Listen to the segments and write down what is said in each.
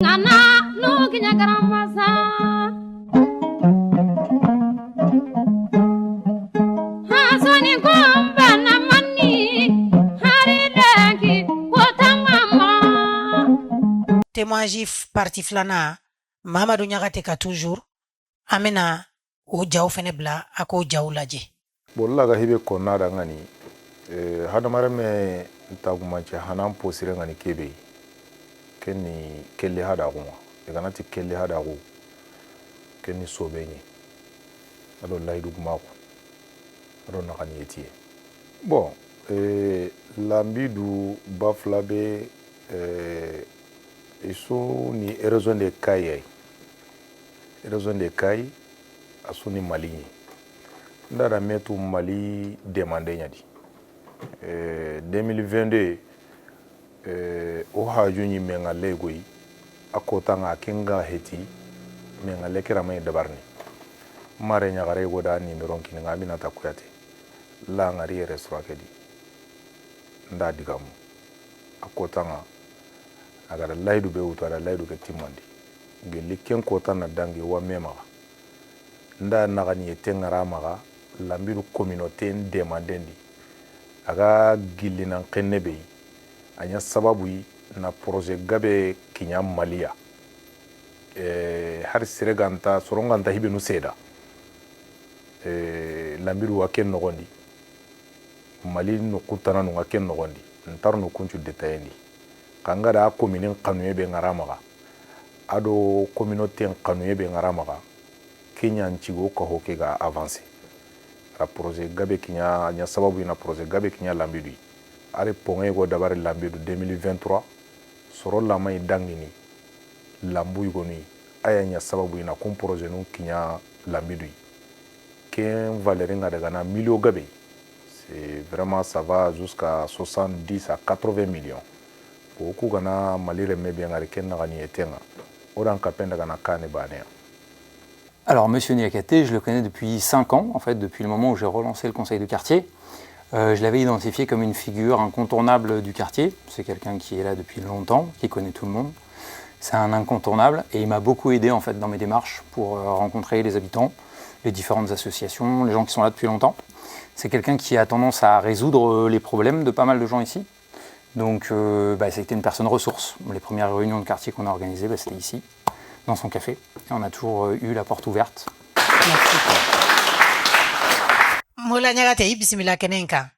Ngana no kinya garamasa. Hasani kumba na mani haridaki kotamama. Témoignage parti flana Mamadou Niakhaté ka toujours amena o jaw fene bla ako jaw laje bolla ga hibe konna da ngani hada marame ntagumanche hanan posire ngani kebe kenni kelli hada kuma daga nati kelli hada ko kenni sobenyi ado laydu kuma ko ado nakani etie bon lambidu baflabe iso ni raison de kaye raison de kaye asuni mali ndara metu mali demande nyadi 2022 o hajuni menga legoi akota nga kinga heti menga lekira may dabarni mare nyagare goda ni meronki nga bina takuyate la ngari restaurant kedi nda digamu akota nga agara laydu be utara laydu ke timandi gelli ken kota na dangi wa mema nda nagani etengara maga lambiru communauté demandendi aga gillinan qennebe anya sababu na projet gabe kinya malia har sireganta soronganta hibenu seda lambiru waken nogondi mali no kutana no waken nogondi ntarno kunchu detayendi kangada commune kanuye be ngaramaga ado communauté kanuye be ngaramaga Kenya nchigo ko hoke ga avancer ra projet gabe kinya nya sababu ina projet gabe kinya lambidu are ponge go dabar lambidu 2023 soro la may dangini lambu yugoni aya nya sababu ina kom projet no kinya lambidu ken valeringa daga na million gabe c'est vraiment ça va jusqu'à 70 à 80 millions beaucoup gana malire mebe ngari ken na gani etenga oran kapenda gana kane bane. Alors, Monsieur Niakhaté, je le connais depuis 5 ans, en fait, depuis le moment où j'ai relancé le conseil de quartier. Je l'avais identifié comme une figure incontournable du quartier. C'est quelqu'un qui est là depuis longtemps, qui connaît tout le monde. C'est un incontournable et il m'a beaucoup aidé, en fait, dans mes démarches pour rencontrer les habitants, les différentes associations, les gens qui sont là depuis longtemps. C'est quelqu'un qui a tendance à résoudre les problèmes de pas mal de gens ici. Donc, c'était une personne ressource. Les premières réunions de quartier qu'on a organisées, c'était ici, dans son café. Et on a toujours eu la porte ouverte. merci Mola Niakhaté bismillah kenenka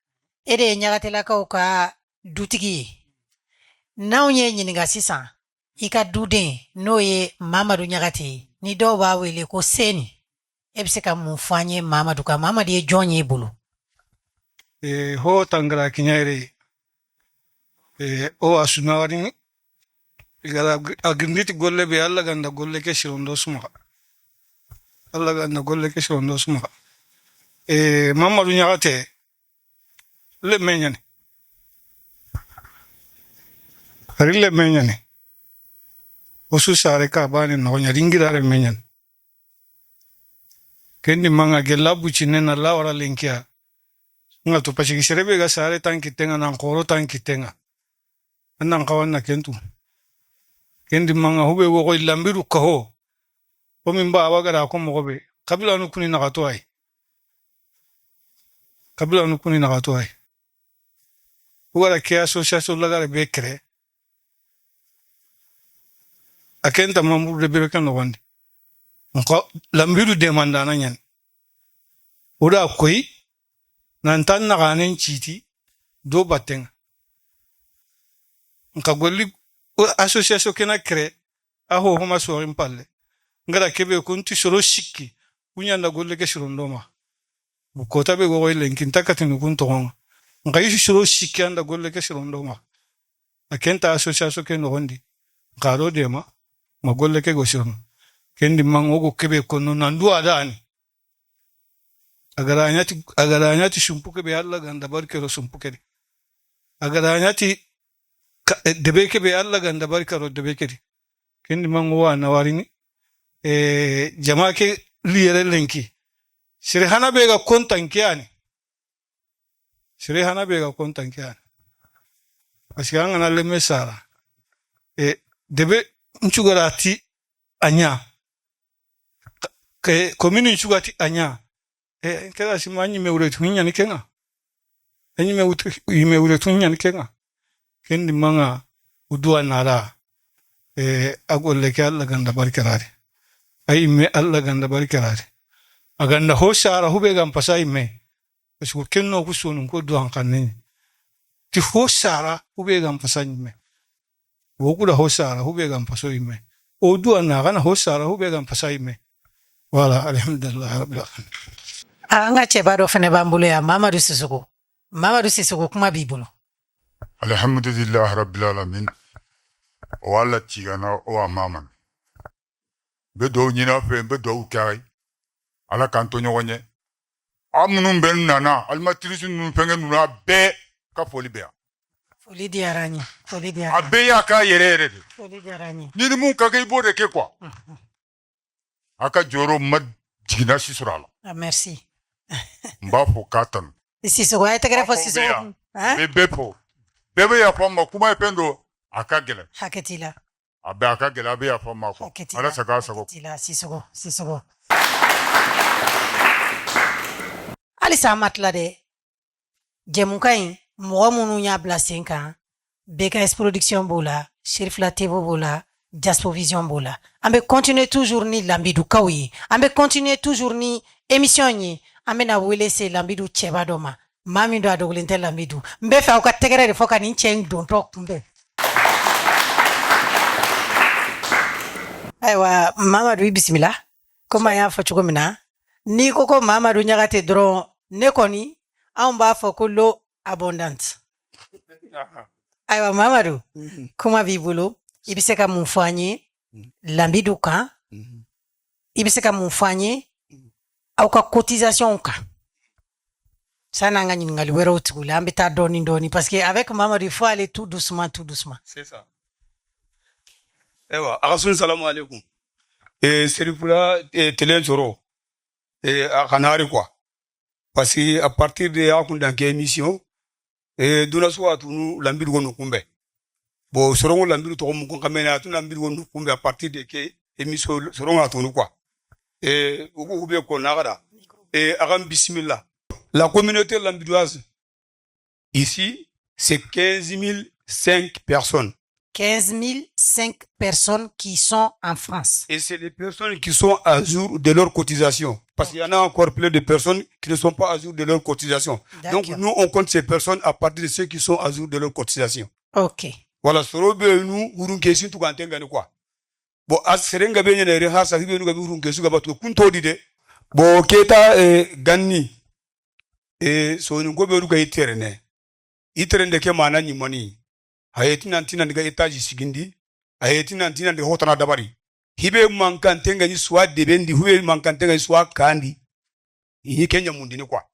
ede Niakhaté la ka dutigi nawnye nyiniga sisa ika duden noye Mamadou Niakhaté ni do ba wele ko seni ebseka mufanye Mamadou ka Mamadou e jonye bulu ho tangara kinyere o asunawari igara agrinditi golle be alla ganda golle ke shirondo suma alla ganda golle ke shirondo suma Mamadou Niakhaté le menyane ari le menyane osu sare ka bani no nyaringira re menyane kendi manga gella bucine na la ora lenkia ngal to pachigi serebe ga sare tanki tenga nan koro tanki tenga nan kawanna kentu kendi manga hube go lambiru kaho o min ba wagara ko mo gobe kabila no kuni na gato ay kabila no kuni na gato ay wala ke association la gare be kre akenta mamur de be kan no wandi ko lambiru demanda na nyen oda koy nan tan na ganen chiti do baten nka golli association kena crée aho homa sorin palle ngara kebe kunti soro shikki kunyanda golle ke shirondoma bu kota be go ile nkinta katinu kun to ngai soro shikki anda golle ke shirondoma akenta association ke no hondi ngaro dema ma golle ke go shiron kendi mango go kebe kono nandu adani agara anyati shumpuke be alla ganda barke ro shumpuke agara anyati debeke be alla ganda barka ro debeke kendi mango wa na warini jama ke liyere lenki sire hana be ga kontan kiyani asianga na le mesara debe nchugarati anya ke commune nchugati anya keda simanyi meure tunya ni kenga enyi meure tunya ni kenga kendi manga udua nara agolle ke alla ganda barkarare ay me alla ganda barkarare aganda hoshara hube gam pasai me ko kenno ku sunu ko duan kanni ti hoshara hube gam pasai me wokuda hoshara hube gam pasoi me o duan na gana hoshara hube gam pasai me wala alhamdulillah rabbil alamin anga chebado fene bambulo ya Mamadou Sissoko kuma bibulu alhamdulillah rabbil alamin wala tigana o maman be do nyina fe be do kai ala kanto nyonye amnum ben nana almatrice nun fenge nuna be ka foli be foli diarani abe ya ka yerere foli diarani ni mun ka ke bode ke kwa aka joro mad jigina sisurala merci mba fo katan Sissoko ay tegere fo Sissoko bebepo bebe ya fama kuma pendo akagele haketila abe akagele abe ya fama ko ala saka sako haketila Sissoko ali samatla de jemukai mo munu nya blasenka BKS production bola Cherif la TV bola Jaspo Vision bola ambe continuer toujours ni lambidu kawi ambe continuer toujours ni émission ni ambe na wele se lambidu chebadoma mami ndo adogulente lambidu mbe fa ka tegere de foka ni cheng don tok mbe aywa Mamadou bismillah koma ya fa chuko mina ni koko Mamadou nyagate dron ne koni amba fa ko l'eau abondante aywa Mamadou koma bibulu ibiseka mufanye lambidu ka ibiseka mufanye au ka cotisation ka sana ngani ngali wero utkula ambita doni parce que avec Mamadou il faut aller tout doucement c'est ça ewa akasun salamu alaikum serifula telen soro akanari quoi parce que à partir de akunda ke émission duna so atunu lambidu gonu kumbe bo sorongo lambidu to mun ko kamena atunu lambidu gonu kumbe à partir de ke émission sorongo atunu quoi uko ube ko nagada agam bismillah. La communauté lambidoise ici c'est 15 005 personnes. 15 005 personnes qui sont en France. Et c'est les personnes qui sont à jour de leur cotisation. Parce qu'il y en a encore plein de personnes qui ne sont pas à jour de leur cotisation. Donc nous, on compte ces personnes à partir de ceux qui sont à jour de leur cotisation. Ok. Voilà, nous, nous, question tout quoi. Bon, à Serenga Benyane, Rehasa, nous, question about Kunto Dide. Bon, Keta Gani. Et so nous, go iterene. Iterende ke mana ni moni. Hayeti nantina ndiga etaji sigindi. Hayeti nantina ndiga hotana dabari. Hibe mankantenga ni swa debendi, hibe mankantenga ni swa kandi. Hii Kenya mundini kwa.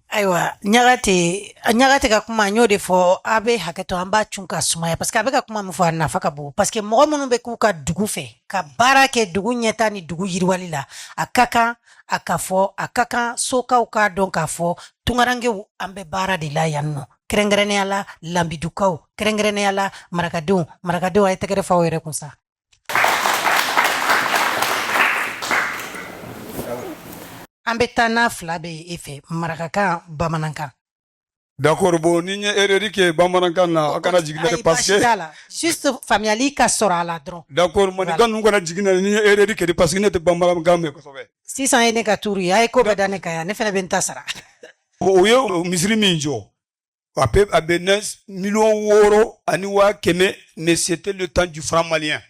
Aywa, nyagate ka kuma nyode fo abe haketo amba chunka sumaya parce que abe ka kuma mfo na faka bo parce que mo munu be ku ka dugu fe ka barake dugu nyeta ni dugu yirwalila akaka akafo akaka soka uka donc afo tungarange ambe bara de la yanno krengrene ala lambidukau krengrene ala marakadu ay tegere fa were kunsa ambetana flabe efe marakaka bamananka. D'accord, bon, nigne ererike bamananka na akana jigina parce que juste familiali ka sora la dron. D'accord, man gan ngona jigina nigne ererike parce que ne te bamananka me ko sobe. 600 ene ka turi ay ko bedane ka ne fena benta sara. Oyo misri minjo. Ape abenes million euro ani wa keme mais c'était le temps du franc malien.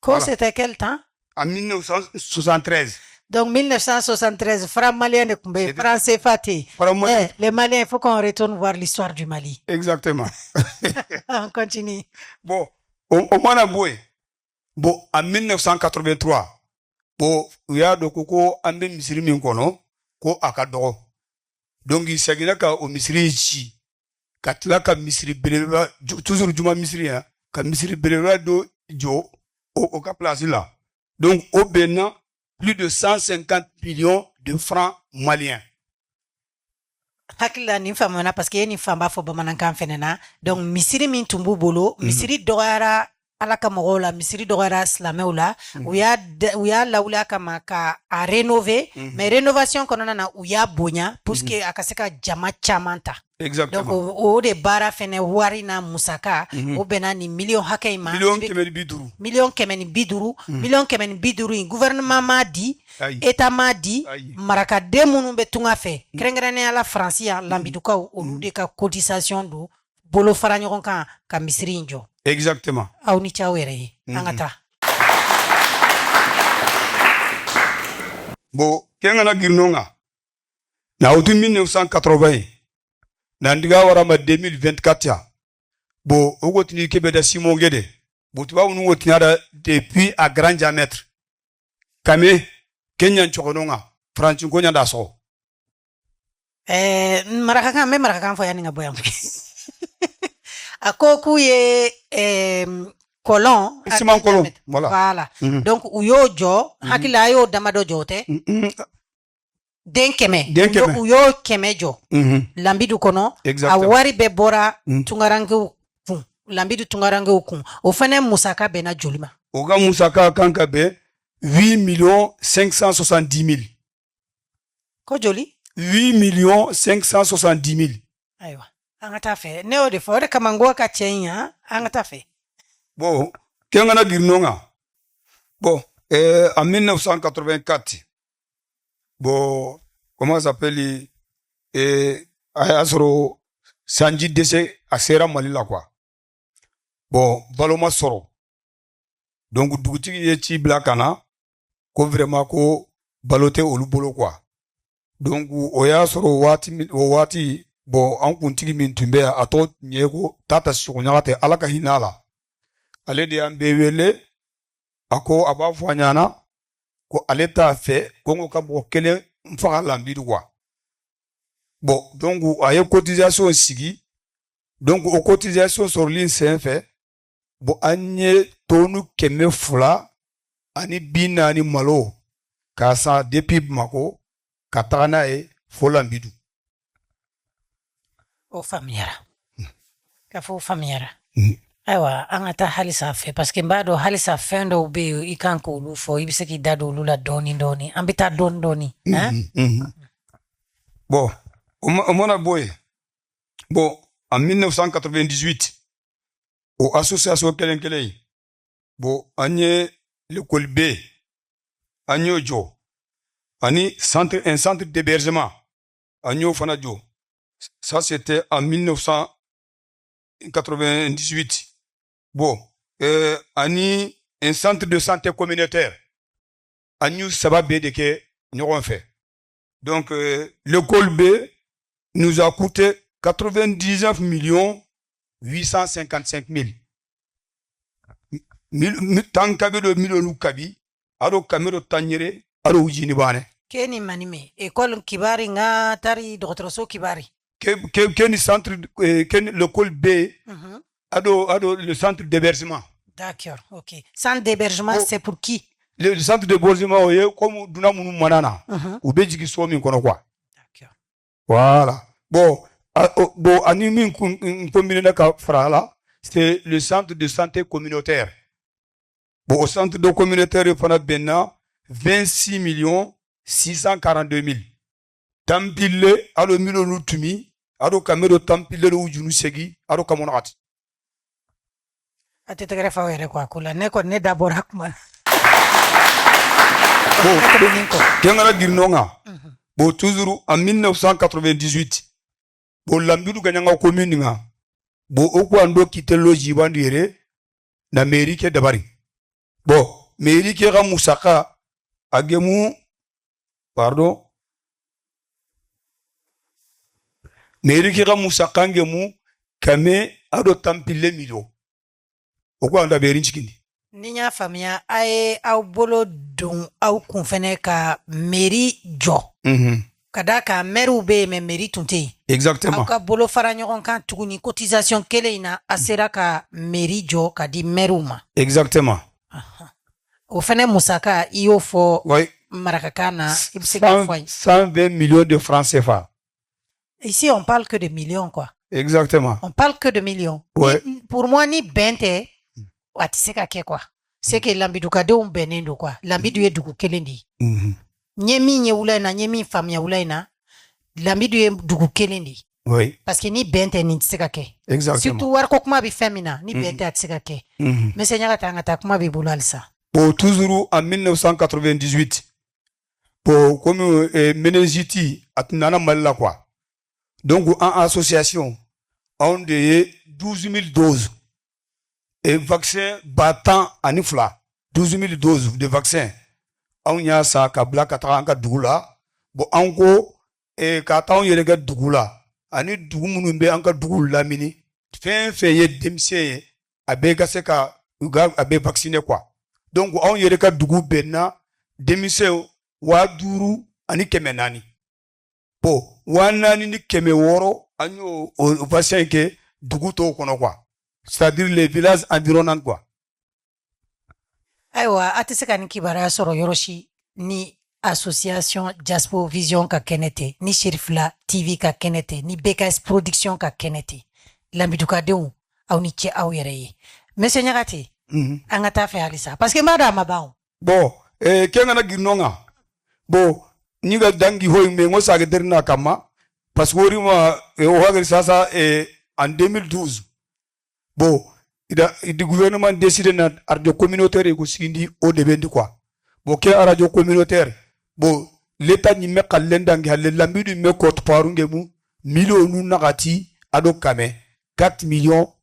Quoi c'était quel temps? En 1973. Donc 1973, franc malien de Koumbe, français Fatih. Les Maliens, il faut qu'on retourne voir l'histoire du Mali. Exactement. On continue. Bon, au Manaboué, bon, en 1983, bon, il y a de Koko Ande Misiri Minkono, Ko Akadoro. Donc il s'agit là au Misiri Chi, Katlaka Misiri Beleva, toujours Juma Misiri, hein, Misiri Beleva do Jo, au Place là. Donc au Bénin, plus de 150 millions de francs maliens. Hakila ni famana parce que ni famba fo bamananka fenena donc misiri min tumbu bolo misiri doara ala ka mɔgɔw la misiri dɔgɔyara silamɛw la u y'a lawuli kama ka a rénover mais rénovation kɔnɔna na u y'a bonya pour que a ka se ka jama caman ta Exactement. donc o de baara fɛnɛ wari na musaka o bɛnna ni million hakɛ in ma Million 150. million 150 million 150 in gouvernement m'a di Ayi. état m'a di Ayi. marakaden minnu bɛ tunga fɛ kɛrɛnkɛrɛnnenya la faransi yan lambidukaw olu de ka cotisation don bolo fara ɲɔgɔn kan ka misiri in jɔ Exactement. aw ni caw yɛrɛ ye an ka taa Bon, kengana girnonga. Na autu 1980. Na ndiga warama 2024 ya. Bon, ogotini kebe da Simon Gede. Botuba unu wotini ada depuis à grand diamètre. Kame, Kenyan chokononga. Franchi konya da so. marakakan bɛ marakakan fɔ yani ka bɔ yan a ko k'u ye colon Siman kolon, voilà. voilà donc u y'o jɔ hakili a y'o damadɔ jɔ o tɛ den kɛmɛ u y'o 100 jɔ lambidu kɔnɔ a Exactement. wari bɛɛ bɔra tungarankew kun lambidu tungarankew kun o fɛnɛ musaka bɛnna joli ma Oga Musaka kanka be 8 570 000. ko joli 8 570 000. ayiwa an ka taa fɛ ne y'o de fɔ o de kama n ko ka cɛ in yan an ka taa fɛ Bon, Kengana Girnonga. Bon, en 1984, bon, comment ça s'appelle, Ayasoro Sanji Dese a Sera Malila, quoi. Bon, Baloma Soro. Donc, Dougouti Yechi Blakana, ko vraiment ko balote olubolo, quoi. Donc, Oya Soro Wati, bon, an kuntigi min tumbe a to nyeko tata shukunyate alaka hinala. Ale de an bɛ wele a ko a b'a fɔ a ɲana ko ale t'a fɛ ko n ko ka mɔgɔ kelen n faga lambidu quoi bon donc a ye cotisation sigi donc o cotisation sɔrɔli senfɛ bon an ye tonu 200 ani 40 malo k'a san depuis Bamako ka taga n'a ye fo lambidu o faamuyara ka fɔ o faamuyara ayiwa an ka taa halisa fɛ parce que n b'a dɔn halisa fɛn dɔw bɛ yen i kan k'olu fɔ i bɛ se k'i da don olu la dɔɔni dɔɔni an bɛ taa dɔɔni dɔɔni bon o mana bɔ yen bon en 1998 o association kelen kelen in bon an ye l'école B an y'o jɔ ani un centre d'hébergement an y'o fana jɔ ça c'était en 1998 bon ani un centre de santé communautaire an y'u saba bɛɛ de kɛ ɲɔgɔn fɛ donc l'école B nous a coûté 99 855 000 tan kabe do million kabi ado kamero tanyere ado ujini bane ke ni manime école kibari nga tari dɔgɔtɔrɔso kibari ke ni centre ke l'école B ado le centre d'hébergement. D'accord, ok. Centre d'hébergement, c'est pour qui? Le centre d'hébergement, comme Duna Mounou Manana, ou Béjiki Somi Konokwa. D'accord. Voilà. Bon, Animi Nkomineka Frala, c'est le centre de santé communautaire. Bon, au centre de communautaire, il y a Bena 26 642 000. Tampile, alo milo lutumi, alo kamero tampile lo ujunu segi, alo kamonati. Ate tegere fa were kwa kula ne ko ne d'abord hakma. Kengara Girnonga. Bon, toujours en 1998. Bon, Lambidu Ganyanga commune nga. Bon, Okwando kite loji bandire na mairie ke dabari. Bon, mairie ke ga Musaka agemu pardon. Mairie ke ga Musaka ngemu kame ado tampile milo. Okwanda beri nchikindi. Ninya famia aye au bolo don au kunfene ka mairie jo. Kada ka meru be me mairie tunte. Exactement. Au ka bolo fara ɲɔgɔn kan tuguni cotisation kele ina asera ka mairie jo ka di meru ma. Exactement. O fene musaka iyo fo oui. Marakakana 120 millions de francs CFA. Ici on parle que de millions quoi. Exactement. On parle que de millions. Ouais. Pour moi ni bente a tɛ se ka kɛ quoi c'est que lambidukadenw bɛnnen don quoi lambidu ye dugu kelen de ye n ye min ye wula in na n ye min faamuya wula in na lambidu ye dugu kelen de ye Oui, parce que ni bɛn tɛ nin tɛ se ka kɛ exactement. surtout wariko kuma bɛ fɛn min na ni bɛn tɛ a tɛ se ka kɛ monsieur ɲagata an ka taa kuma b'i bolo halisa Bon, toujours en 1998, bon, comme Meningiti a Nana Malila quoi. Donc, en association, on a 12 000 doses. Et vaccin battant à Nifla, 12 000 doses de vaccins. On y a ça, Kabla, Kataranga, Dougula. Bon, en gros, et quand on y a Dougula, ani Dougoumbe, Anka Dougula mini, fin fait démission, Abega Seka, Uga, Abe vacciné quoi. Donc, on y a ka dugu benna, démission, wa duru, ani keme nani. Po, wa nani ni keme woro, anyo, au vaccin ke, dugu to kono quoi. C'est-à-dire les villages environnants quoi. ayiwa a tɛ se ka nin kibaruya sɔrɔ yɔrɔ si ni association Jaspo Vision ka kɛnɛ tɛ ni Sherifila TV ka kɛnɛ tɛ ni BKS Production ka kɛnɛ tɛ lambidukadenw aw ni cɛ aw yɛrɛ ye monsieur ɲagate an ka taa fɛ halisa parce que n b'a dɔn a ma ban o. Bon, kengana ginonga. Bon, niga dangi hoy me ngo sage derna kama parce que orima o hagri sasa en 2012. Bon, le gouvernement décide na radio communautaire ko sindi au debendi quoi. Bon, ke radio communautaire. Bon, l'état ni me kalenda ngi halle lambidu me ko parunge mu millionu nakati ado kame 4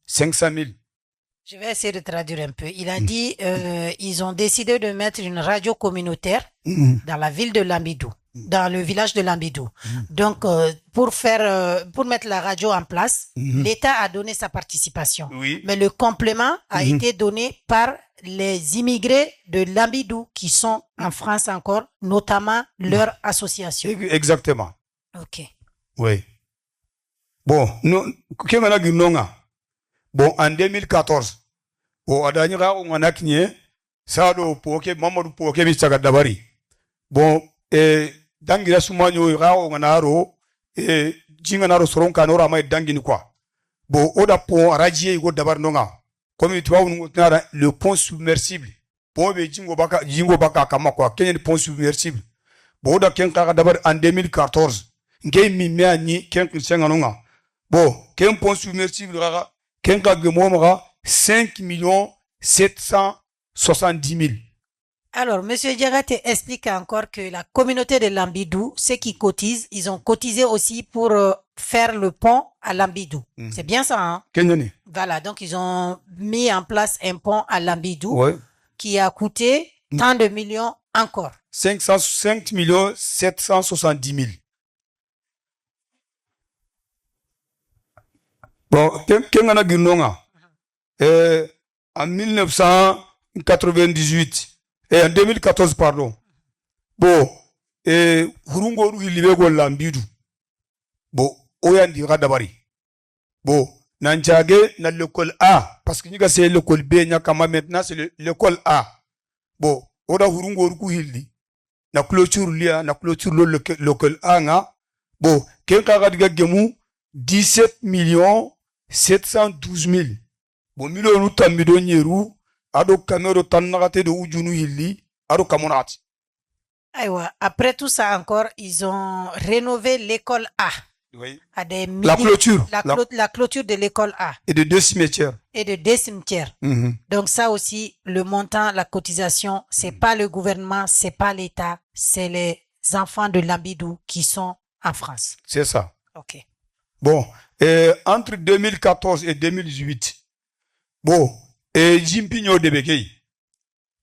500 000. Je vais essayer de traduire un peu. Il a dit ils ont décidé de mettre une radio communautaire dans la ville de Lambidou, dans le village de Lambidou. Donc, pour mettre la radio en place, l'État a donné sa participation. Oui. Mais le complément a été donné par les immigrés de Lambidou qui sont en France encore, notamment leur association. Exactement. Ok. Oui. Bon, nous, kengana ginonga. Bon, en 2014, bon, adanyira on a knie, ça do poke, mamadou poke bisaga dabari. Bon, dangira sumanyo ra on a ro, jinganaro soron kanora mai dangini quoi. Bon, oda pont radier go dabar nonga. Comme tu vois, le pont submersible. Bon, jingo baka kama quoi, kenye pont submersible. Bon, oda kenka dabar en 2014. Ngey mi mea ni kenka senganonga. Bon, ken pont submersible rara. Kenka Gemomra, 5 770 000. Alors, monsieur Diagate explique encore que la communauté de Lambidou, ceux qui cotisent, ils ont cotisé aussi pour faire le pont à Lambidou. C'est bien ça, hein? Kenyani. Voilà, donc ils ont mis en place un pont à Lambidou Ouais. qui a coûté tant de millions encore. 5 770 000. Bon, Kengana Ginonga, en 1998, et en 2014, pardon. Bon, Hurungo Libego Lambidu. Bon, Oyandi Radabari. Bon, Nanjage, na l'école A, parce que nous c'est l'école B, maintenant c'est l'école A. Bon, Oda Hurungo Rukuhili, na clôture lia, na clôture l'école A, nga. Bon, Kenka Gemu, 17 712 000. Bon, million tambido nyeru, ado kamero tanagate de ujunu hili, ado kamonati. Aïwa, après tout ça encore, ils ont rénové l'école A. Oui. À des La clôture. La clôture de l'école A. Et de 2 cimetières. Et de 2 cimetières. Donc ça aussi, le montant, la cotisation, c'est pas le gouvernement, c'est pas l'État, c'est les enfants de Lambidou qui sont en France. C'est ça. Ok. Bon, entre 2014 et 2018, bon, Jimpigno de Bekei,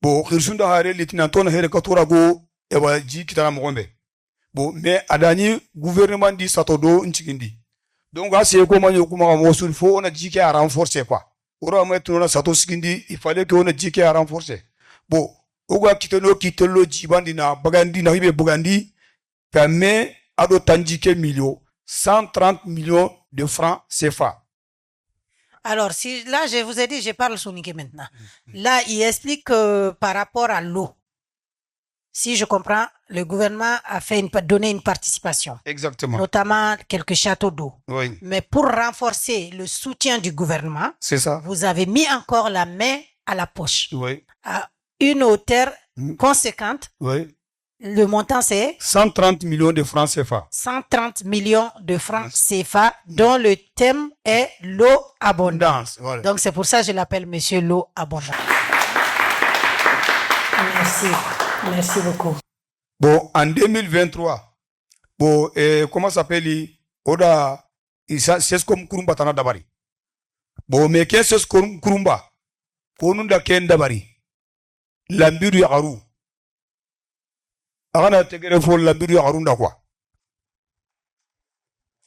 bon, Hirsunda Hare, lieutenant Here Katurago, ewa Ji Kitana Mogombe. Bon, mais Adani, gouvernement dit Satodo, Nchikindi. Donc, c'est comment Yokuma Mosul, faut on a dit qu'il a renforcé quoi. Ora maintenant Sato Skindi, il fallait qu'on a dit qu'il a renforcé. Bon, Oga Kitano Kitolo Jibandina, Bagandi, Nahibe Bugandi, mais Ado Tandike Milio. 130 millions de francs CFA. Alors, si là, je vous ai dit, je parle Souniké maintenant. Là, il explique que par rapport à l'eau, si je comprends, le gouvernement a donné une participation. Exactement. Notamment quelques châteaux d'eau. Oui. Mais pour renforcer le soutien du gouvernement, C'est ça. vous avez mis encore la main à la poche. Oui. À une hauteur conséquente. Oui. Le montant, c'est 130 millions de francs CFA. 130 millions de francs CFA, dont le thème est l'eau abondante. Voilà. Donc, c'est pour ça que je l'appelle Monsieur l'eau abondante. Merci. Merci beaucoup. Bon, en 2023, bon, comment s'appelle Oda, c'est comme Kurumba Tana Dabari. Bon, mais qu'est-ce que c'est Kurumba? Konunda Ken Dabari. Lambiru Yaru.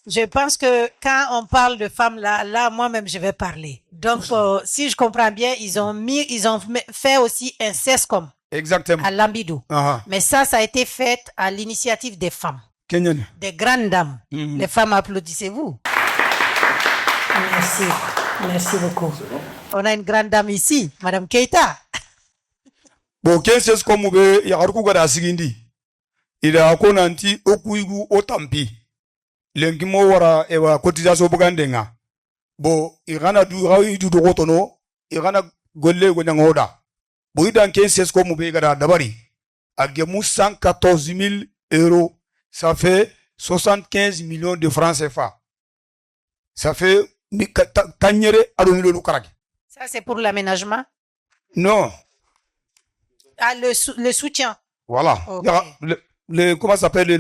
Je pense que quand on parle de femmes là moi-même je vais parler. Donc si je comprends bien, ils ont fait aussi un CESCOM. Exactement. À Lambidou. Mais ça a été fait à l'initiative des femmes. Kenyan. Des grandes dames. Les femmes, applaudissez-vous. Merci. Merci beaucoup. On a une grande dame ici, Madame Keita. Bon, qu'est-ce que comme vous yaruku gada sigindi? Il a konanti okuigu otampi. Lenkimo wara ewa cotisation bugandenga. Bo irana du rawi du dogotono, irana golle gonyangoda. Bo idan qu'est-ce comme vous gada dabari? Agemu 114 000 euros. Ça fait 75 millions de francs CFA. Ça fait ça c'est pour l'aménagement? Non. Ah, le soutien. Voilà. Okay. Comment ça s'appelle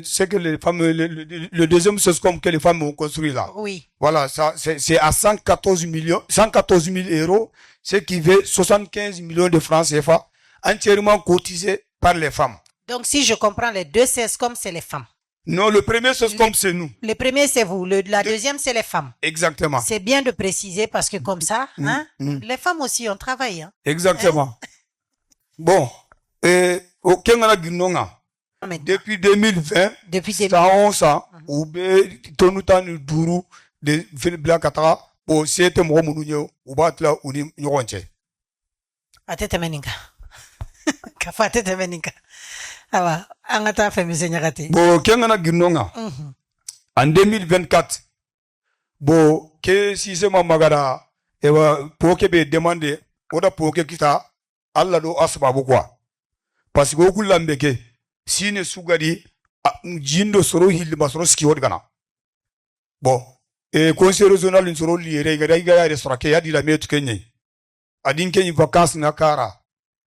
c'est que les femmes, le deuxième CESCOM que les femmes ont construit là. Oui. Voilà, ça c'est à 114 000 euros, ce qui fait 75 millions de francs CFA, entièrement cotisés par les femmes. Donc si je comprends, les deux CESCOM c'est les femmes. Non, le premier CESCOM c'est nous. Le premier c'est vous, la deuxième c'est les femmes. Exactement. C'est bien de préciser parce que comme ça, les femmes aussi ont travaillé. Hein? Exactement. Bon, au Kenya Ginonga, depuis 2020, ça on ça, ou be tonutani duru de Philibla Katra, au siete momunyo, ou batla ou ni yonche. Atete meninga. Kafatete meninga. Awa, angata fait monsieur Nyagati. Bon, Kenya Ginonga, en 2024, bon, que si c'est ma magara, pour que be demande, oda pour que kita, Allah do asbabu quoi. Parce que beaucoup l'ambeke, si ne sougadi, jindo soro hilma soro ski odgana. Bon, conseil régional une soro liere, gada restaurake ya di la metu kenye. Adin kenye vacances na kara.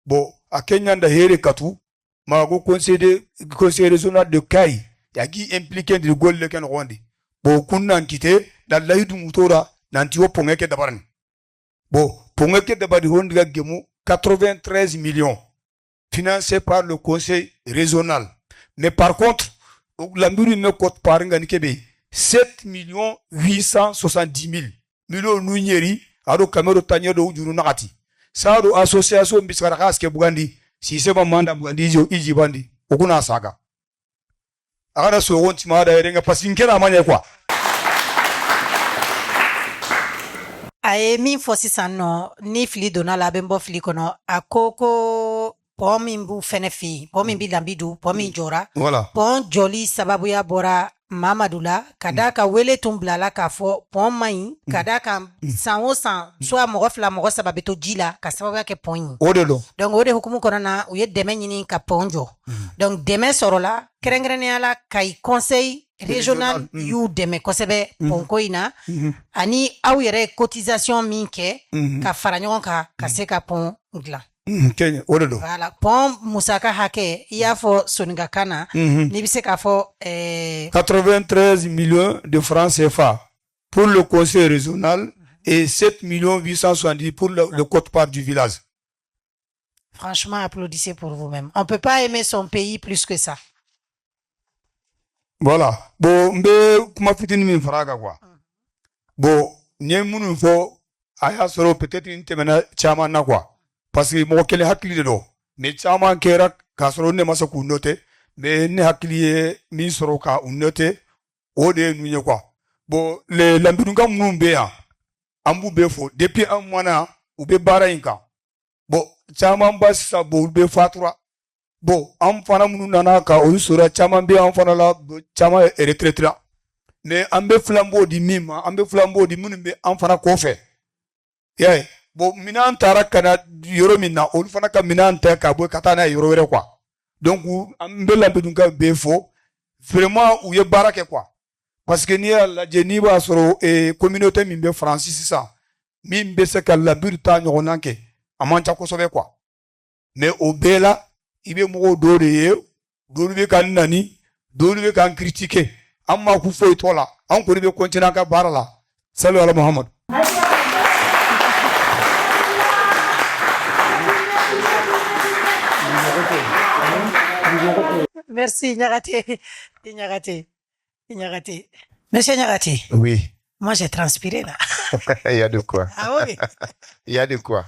Bon, a Kenya nda here katu, mago conseil régional de Kai, yagi impliqué de gol le ken rondi. Bon, kunna nkite, da laidu mutora, nanti wo pongeke dabarani. Bon, pongeke dabari hondiga gemu, 93 millions financés par le conseil régional. Mais par contre, l'ambulu me cote par un 7 870 000 millions nunyeri ado kamero tanya do ujuru nakati. Ça do association bisarakas ke bugandi si c'est pas manda bugandi iji bandi okuna saga. Agara so wonti ma da erenga pasinkera manya kwa. Aye min fosi sanno ni fili dona la bembo fili kono akoko pon min bu fenefi pon min bi lambidu pon min jora voilà pon joli sababu ya bora mamadula kadaka wele tumbla la ka fo pon mai kadaka sanwo san so mo fla mo sababeto jila ka sababu ya ke pon odelo donc ode hukumu kono na uye deme nyini ka ponjo donc deme sorola kerengrene ala kai conseil régional you deme kosebe ponko ina ani aw yere cotisation minke ka faranyon ka se ka pon gla Kenya odelo voilà pon musaka hake iya fo soninga kana ni bise ka fo 93 millions de francs CFA pour le conseil régional et 7 870 pour le quote-part du village. Franchement, applaudissez pour vous-même. On peut pas aimer son pays plus que ça. Voilà. Bon, mbe kuma fitini min faraga quoi. Bon, nye munu fo aya soro peut-être une temena chama na quoi. Parce que mo kele hakili de do. Mais chama kera ka soro ne masa ku note, mais ne hakili mi soro ka unote o de nunye quoi. Bon, le lambirunga munu be ya. Ambu be fo depuis un mois na ou be bara inka. Bon, chama mbasa bo be fatura. Bon, am fana munu nana ka o sura chama be am fana la chama retraite la. Mais ambe flambeau di mima, ambe flambeau di munu be am fana ko fe. Yeah, bon minan tara kana yoro minna ol fana ka minan ta ka bo katana yoro were quoi donc an bɛ lamɛn ka bɛɛ fɔ vraiment u ye baara kɛ quoi parce que n'i y'a lajɛ n'i b'a sɔrɔ communauté min bɛ faransi sisan min bɛ se ka labiri ta ɲɔgɔnna kɛ a man ca kosɛbɛ quoi mais o bɛɛ la i bɛ mɔgɔw dɔw de ye dɔw bɛ k'an nani dɔw bɛ k'an critiquer an ma ku foyi t'o la an kɔni bɛ continuer an ka baara la salut ala muhamadu. Merci, Nyagate. Nyagate. Nyagate. Monsieur Nyagate. Oui. Moi, j'ai transpiré là. Il y a de quoi. Ah oui. Il y a de quoi.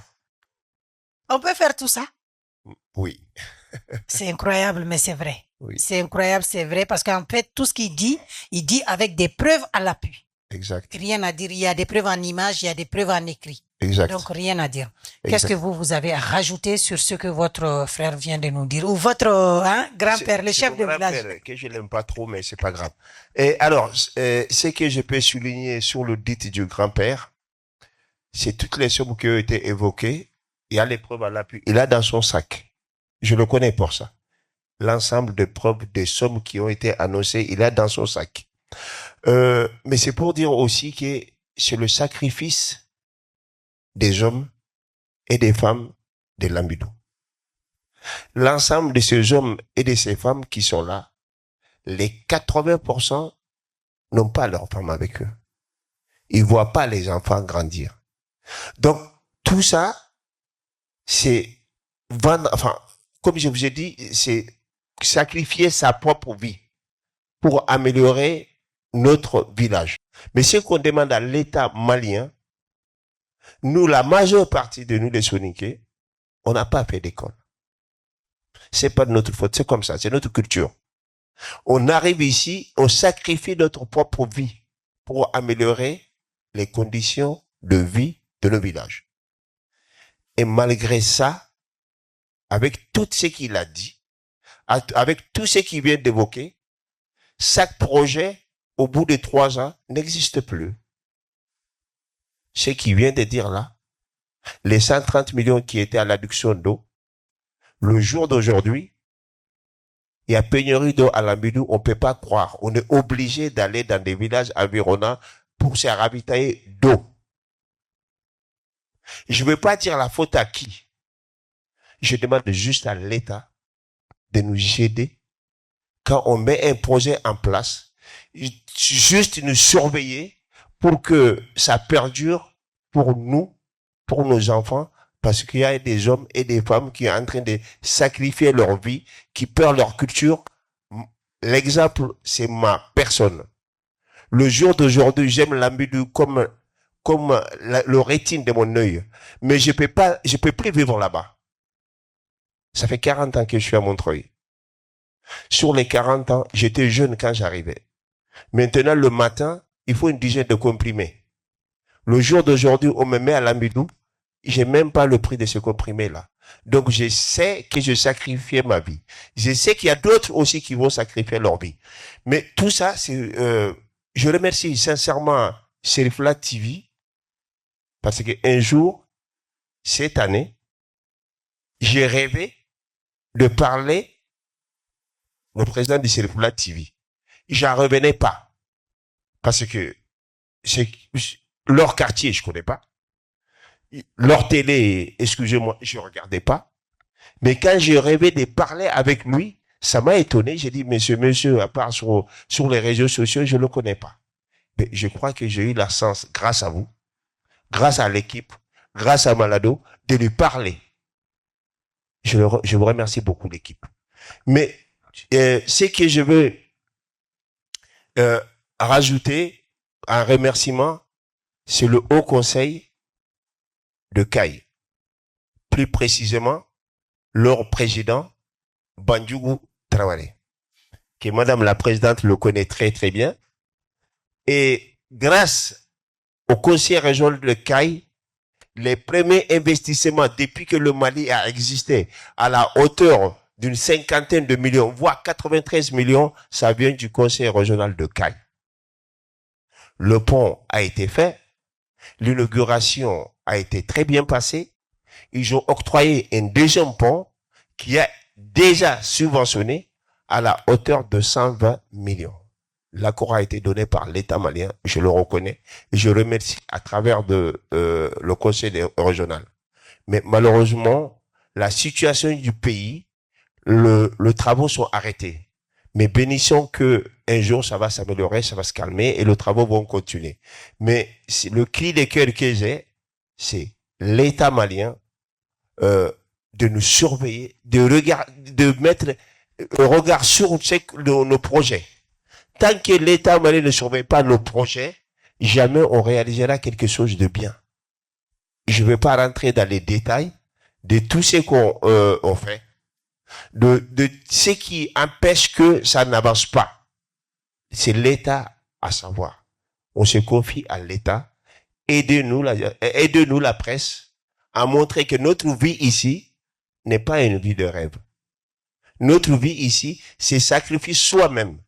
On peut faire tout ça. Oui. C'est incroyable, mais c'est vrai. Oui. C'est incroyable, c'est vrai, parce qu'en fait, tout ce qu'il dit, il dit avec des preuves à l'appui. Exact. Rien à dire. Il y a des preuves en images, il y a des preuves en écrit. Exact. Donc, rien à dire. Exact. Qu'est-ce que vous avez à rajouter sur ce que votre frère vient de nous dire? Ou votre grand-père, le chef de village? Que je l'aime pas trop, mais c'est pas grave. Et alors, ce que je peux souligner sur le dit du grand-père, c'est toutes les sommes qui ont été évoquées. Il y a les preuves à l'appui. Il a dans son sac. Je le connais pour ça. L'ensemble de preuves, des sommes qui ont été annoncées, il a dans son sac. Mais c'est pour dire aussi que c'est le sacrifice des hommes et des femmes de Lambidou. L'ensemble de ces hommes et de ces femmes qui sont là, les 80% n'ont pas leurs femmes avec eux. Ils voient pas les enfants grandir. Donc, tout ça, c'est vendre, enfin, comme je vous ai dit, c'est sacrifier sa propre vie pour améliorer notre village. Mais ce qu'on demande à l'État malien, nous, la majeure partie de nous, les Soninké, on n'a pas fait d'école. C'est pas de notre faute, c'est comme ça, c'est notre culture. On arrive ici, on sacrifie notre propre vie pour améliorer les conditions de vie de nos villages. Et malgré ça, avec tout ce qu'il a dit, avec tout ce qu'il vient d'évoquer, chaque projet, au bout de 3 ans, n'existe plus. Ce qu'il vient de dire là, les 130 millions qui étaient à l'adduction d'eau, le jour d'aujourd'hui, il y a pénurie d'eau à Lambidou, on ne peut pas croire. On est obligé d'aller dans des villages environnants pour se ravitailler d'eau. Je ne veux pas dire la faute à qui. Je demande juste à l'État de nous aider quand on met un projet en place, juste nous surveiller pour que ça perdure pour nous, pour nos enfants, parce qu'il y a des hommes et des femmes qui sont en train de sacrifier leur vie, qui perdent leur culture. L'exemple, c'est ma personne. Le jour d'aujourd'hui, j'aime Lambidou comme le rétine de mon œil. Mais je peux plus vivre là-bas. Ça fait 40 ans que je suis à Montreuil. Sur les 40 ans, j'étais jeune quand j'arrivais. Maintenant, le matin, il faut une dizaine de comprimés. Le jour d'aujourd'hui, on me met à Lambidou, j'ai même pas le prix de ce comprimé-là. Donc, je sais que je sacrifiais ma vie. Je sais qu'il y a d'autres aussi qui vont sacrifier leur vie. Mais tout ça, c'est, je remercie sincèrement Serifla TV, parce que un jour, cette année, j'ai rêvé de parler au président du Serifla TV. J'en revenais pas. Parce que c'est leur quartier, je connais pas. Leur télé, excusez-moi, je regardais pas. Mais quand j'ai rêvé de parler avec lui, ça m'a étonné. J'ai dit, monsieur, à part sur les réseaux sociaux, je le connais pas. Mais je crois que j'ai eu la chance, grâce à vous, grâce à l'équipe, grâce à Malado, de lui parler. Je vous remercie beaucoup, l'équipe. Mais ce que je veux rajouter, un remerciement, c'est le Haut Conseil de CAI. Plus précisément, leur président, Bandjougou Traoré, que madame la présidente le connaît très très bien. Et grâce au conseil régional de CAI, les premiers investissements depuis que le Mali a existé à la hauteur d'une 50aine de millions, voire 93 millions, ça vient du conseil régional de CAI. Le pont a été fait. L'inauguration a été très bien passé. Ils ont octroyé un deuxième pont qui est déjà subventionné à la hauteur de 120 millions. L'accord a été donné par l'État malien, je le reconnais, et je remercie à travers le conseil régional. Mais malheureusement, la situation du pays, les travaux sont arrêtés. Mais bénissons que un jour ça va s'améliorer, ça va se calmer et les travaux vont continuer. Mais le cri de cœur que j'ai, c'est l'État malien de nous surveiller, de mettre un regard sur nos projets. Tant que l'État malien ne surveille pas nos projets, jamais on réalisera quelque chose de bien. Je ne vais pas rentrer dans les détails de tout ce qu'on fait, de ce qui empêche que ça n'avance pas. C'est l'État à savoir. On se confie à l'État. Aidez-nous la presse à montrer que notre vie ici n'est pas une vie de rêve. Notre vie ici, c'est sacrifier soi-même.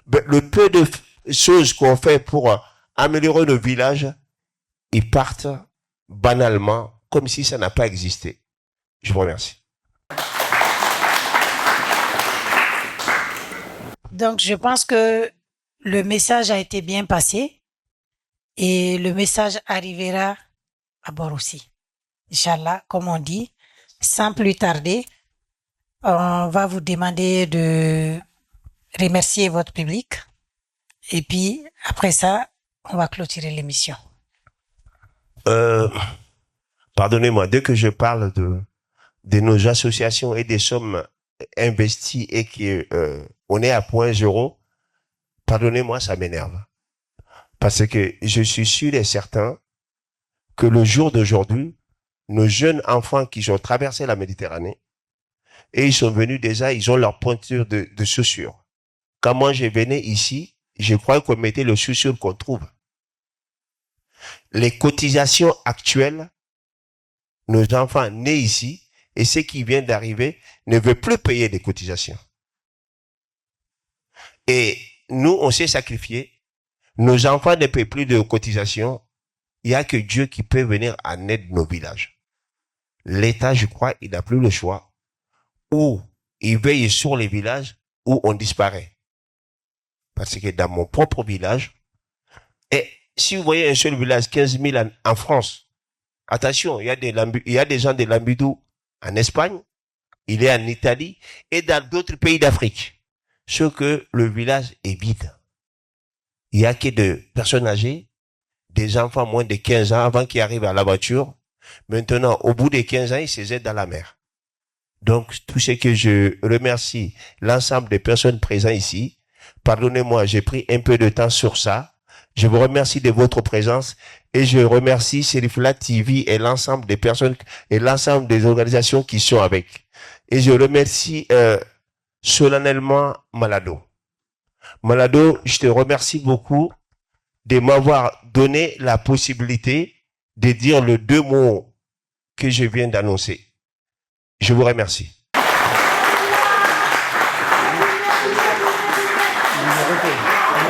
Le peu de choses qu'on fait pour améliorer nos villages, ils partent banalement comme si ça n'a pas existé. Je vous remercie. Donc, je pense que le message a été bien passé et le message arrivera à bord aussi. Inch'Allah, comme on dit, sans plus tarder, on va vous demander de remercier votre public et puis après ça, on va clôturer l'émission. Pardonnez-moi, dès que je parle de nos associations et des sommes investies et qu'on est à point zéro, pardonnez-moi, ça m'énerve. Parce que je suis sûr et certain que le jour d'aujourd'hui, nos jeunes enfants qui ont traversé la Méditerranée, et ils sont venus déjà, ils ont leur pointure de chaussures. Quand moi je venais ici, je crois qu'on mettait les chaussures qu'on trouve. Les cotisations actuelles, nos enfants nés ici, et ceux qui viennent d'arriver, ne veulent plus payer des cotisations. Et nous, on s'est sacrifiés. Nos enfants ne paient plus de cotisations. Il n'y a que Dieu qui peut venir en aide de nos villages. L'État, je crois, il n'a plus le choix. Ou il veille sur les villages, ou on disparaît. Parce que dans mon propre village, et si vous voyez un seul village, 15 000 en France, attention, il y a des gens de Lambidou en Espagne, il est en Italie, et dans d'autres pays d'Afrique. Ce que le village est vide. Il n'y a que des personnes âgées, des enfants moins de 15 ans avant qu'ils arrivent à l'aventure. Maintenant, au bout de 15 ans, ils se jettent dans la mer. Donc, tout ce que je remercie l'ensemble des personnes présentes ici. Pardonnez-moi, j'ai pris un peu de temps sur ça. Je vous remercie de votre présence et je remercie Serifla TV et l'ensemble des personnes et l'ensemble des organisations qui sont avec. Et je remercie solennellement Malado. Malado, je te remercie beaucoup de m'avoir donné la possibilité de dire les 2 mots que je viens d'annoncer. Je vous remercie.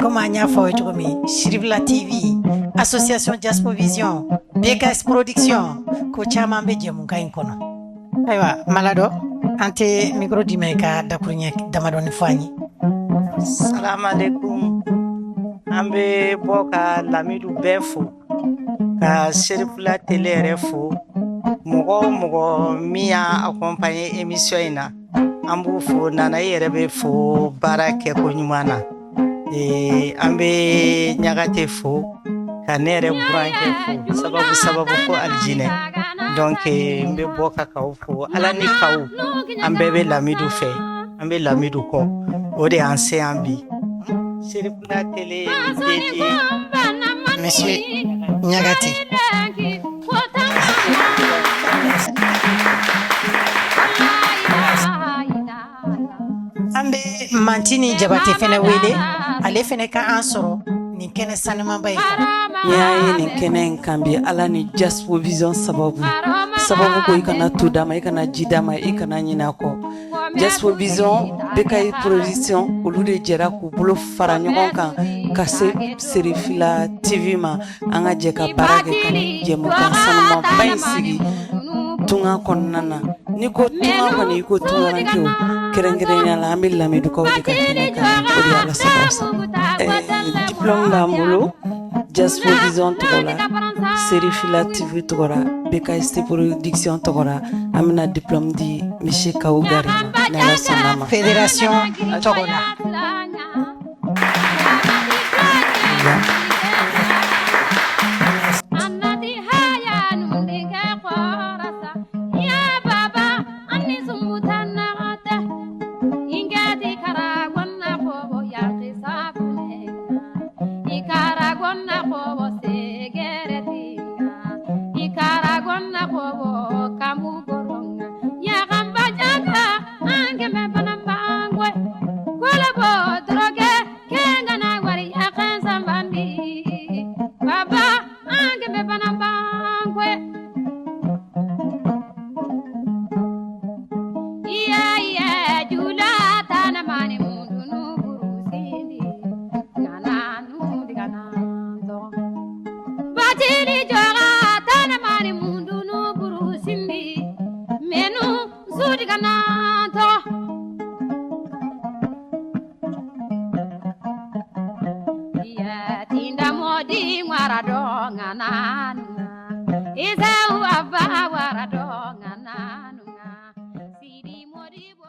Comme Anya Foytomi, Shirivla TV, Association Diaspo Vision, BKS Production, Kochama Mbedje Munkainkono. Aywa, Malado, ante micro di meka dakunya damadoni fanyi. Salam alaikum. Ambe boka lamidu befo. Ka Shirivla télé refo. Mogo mi y'a accompagné émission in na an b'u fo nana i yɛrɛ bɛ fo baara kɛ ko ɲuman na an bɛ ɲagate fo ka ne yɛrɛ burankɛ fo sababu ko aljinɛ donc n bɛ bɔ ka kaw fo ala ni kaw an bɛɛ bɛ lamidu fɛ an bɛ lamidu kɔ o de y'an se yan bi Serifla télé Monsieur Ɲagate. Ambe Mantini Jabate fene wele ale fene ka an sɔrɔ nin kɛnɛ sanumanba ye n'i y'a ye nin kɛnɛ in kan bi ala ni Diaspo Vision sababu ko i kana to d'a ma i kana ji d'a ma i kana ɲinɛ a kɔ Diaspo Vision BKS Production olu de jɛra k'u bolo fara ɲɔgɔn kan ka se Serifila TV ma an ka jɛ ka baara kɛ ka ni jɛmukan sanumanba in sigi tunga kɔnɔna na ni ko tunga kɔni i ko tungarankew kɛrɛnkɛrɛnya la an bɛ lamɛndukaw de ka kɛnɛ kan o de ala sababu sa diplôme b'an bolo Jaspo Vision tɔgɔ la Serifila TV tɔgɔ la BKST Production tɔgɔ la an bɛna diplôme di Monsieur Kawu Gari ma ni ala sɔnna ma Fédération tɔgɔ la Is that what I